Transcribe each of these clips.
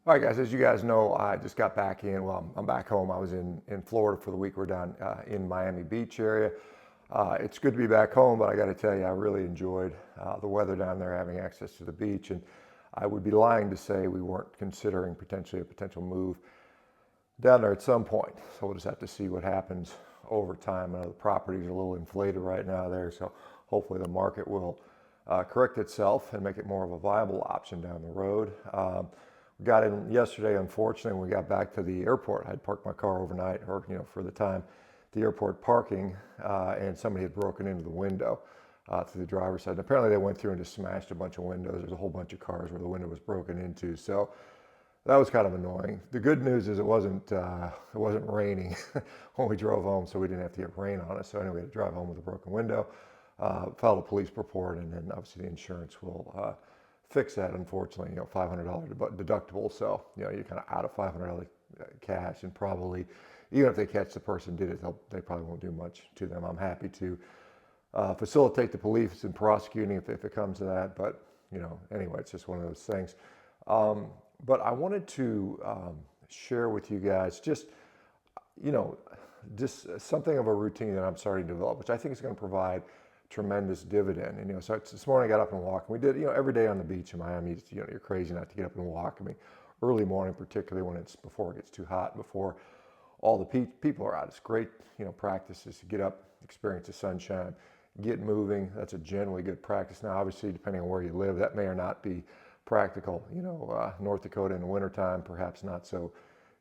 All right, guys, as you guys know, I just got back in. Well, I'm back home. I was in Florida for the week. We're down in Miami Beach area. It's good to be back home, but I got to tell you, I really enjoyed the weather down there, having access to the beach. And I would be lying to say we weren't considering potentially a potential move down there at some point. So we'll just have to see what happens over time. The properties are a little inflated right now there, so hopefully the market will correct itself and make it more of a viable option down the road. We got in yesterday, unfortunately, when we got back to the airport. I'd parked my car overnight, or for the time, the airport parking, and somebody had broken into the window to the driver's side. And apparently, they went through and just smashed a bunch of windows. There's a whole bunch of cars where the window was broken into. So that was kind of annoying. The good news is it wasn't raining when we drove home, so we didn't have to get rain on us. So anyway, we had to drive home with a broken window, filed a police report, and then obviously the insurance will fix that. Unfortunately, $500 deductible, so you're kind of out of $500 cash, and probably even if they catch the person did it, they probably won't do much to them. I'm happy to facilitate the police in prosecuting if it comes to that, but anyway, it's just one of those things. But I wanted to share with you guys you know, just something of a routine that I'm starting to develop, which I think is going to provide tremendous dividend. And so this morning I got up and walked. We did, every day on the beach in Miami. You're crazy not to get up and walk. I mean, early morning, particularly when before it gets too hot, before all the people are out. It's great, practices to get up, experience the sunshine, get moving. That's a generally good practice. Now, obviously, depending on where you live, that may or not be practical. North Dakota in the wintertime, perhaps not so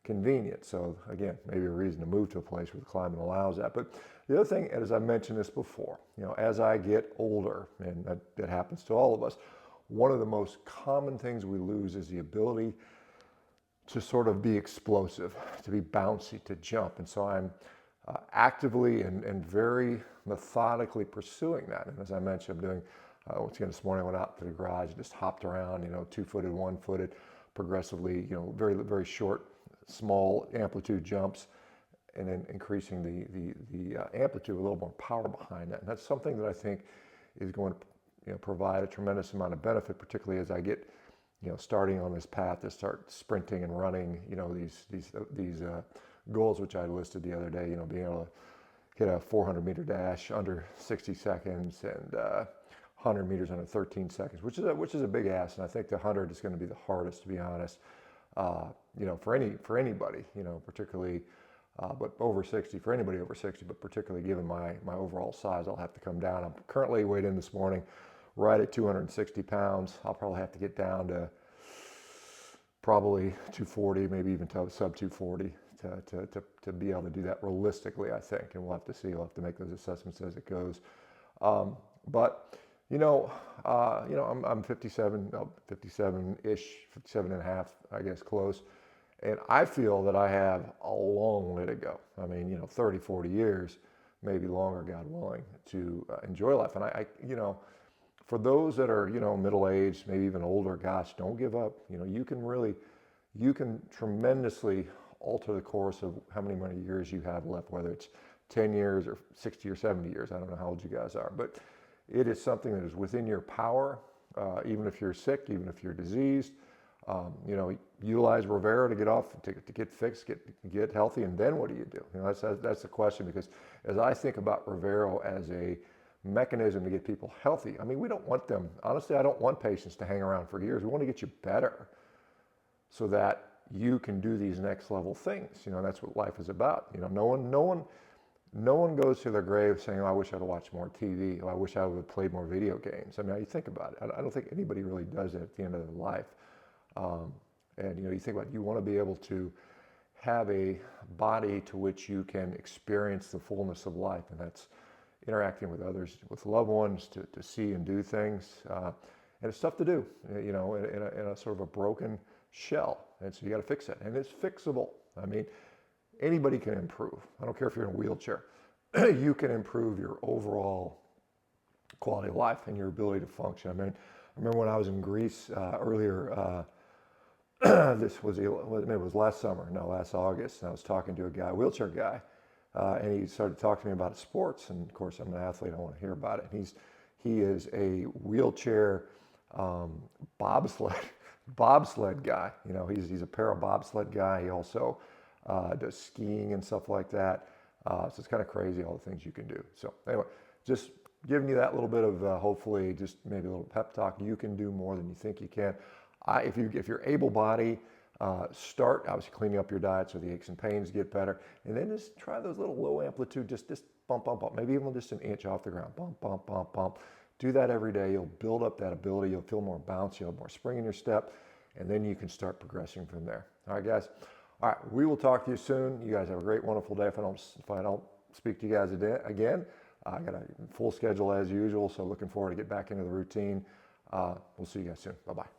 convenient. So again, maybe a reason to move to a place where the climate allows that. But the other thing, as I mentioned this before, as I get older, and that happens to all of us, one of the most common things we lose is the ability to sort of be explosive, to be bouncy, to jump. And so I'm actively and very methodically pursuing that. And as I mentioned, I'm doing, once again, this morning I went out to the garage, just hopped around, 2-footed, 1-footed, progressively, very, very short, small amplitude jumps, and then increasing the amplitude, a little more power behind that. And that's something that I think is going to provide a tremendous amount of benefit, particularly as I get starting on this path to start sprinting and running, these goals which I listed the other day, being able to hit a 400-meter dash under 60 seconds and 100 meters under 13 seconds, which is a big ask. And I think the 100 is going to be the hardest, to be honest, for anybody, particularly, but over 60, for anybody over 60, but particularly given my overall size, I'll have to come down. I'm currently weighed in this morning right at 260 pounds. I'll probably have to get down to probably 240, maybe even to sub 240 to be able to do that realistically, I think. And we'll have to see. We'll have to make those assessments as it goes. But I'm 57, 57-ish, 57 and a half, I guess, close. And I feel that I have a long way to go. I mean, 30, 40 years, maybe longer, God willing, to enjoy life. And for those that are, middle-aged, maybe even older, gosh, don't give up. You can tremendously alter the course of how many more years you have left, whether it's 10 years or 60 or 70 years. I don't know how old you guys are, but it is something that is within your power, even if you're sick, even if you're diseased. Utilize Revero to get off, to get fixed, get healthy, and then what do you do? That's the question, because as I think about Revero as a mechanism to get people healthy, I mean, we don't want them, honestly, I don't want patients to hang around for years. We want to get you better so that you can do these next level things. That's what life is about. No one goes to their grave saying, "Oh, I wish I'd watched more TV. Oh, I wish I would have played more video games." I mean, you think about it. I don't think anybody really does that at the end of their life. And you think about it, you want to be able to have a body to which you can experience the fullness of life, and that's interacting with others, with loved ones, to see and do things. And it's tough to do, in a sort of a broken shell. And so you got to fix it, and it's fixable. I mean, anybody can improve. I don't care if you're in a wheelchair. You can improve your overall quality of life and your ability to function. I mean, I remember when I was in Greece earlier, this was, maybe it was last summer, no, last August, and I was talking to a guy, a wheelchair guy, and he started talking to me about sports, and of course I'm an athlete, I want to hear about it. And he is a wheelchair bobsled bobsled guy. You know, he's a para bobsled guy. He also does skiing and stuff like that. So it's kind of crazy all the things you can do. So anyway, just giving you that little bit of hopefully just maybe a little pep talk. You can do more than you think you can. If you're able-bodied, start obviously cleaning up your diet so the aches and pains get better, and then just try those little low amplitude, just bump, bump, bump, maybe even just an inch off the ground, bump, bump, bump, bump. Do that every day. You'll build up that ability. You'll feel more bounce. You'll have more spring in your step, and then you can start progressing from there. All right, guys. All right, we will talk to you soon. You guys have a great, wonderful day. If I don't speak to you guys again, I got a full schedule as usual, so looking forward to get back into the routine. We'll see you guys soon. Bye-bye.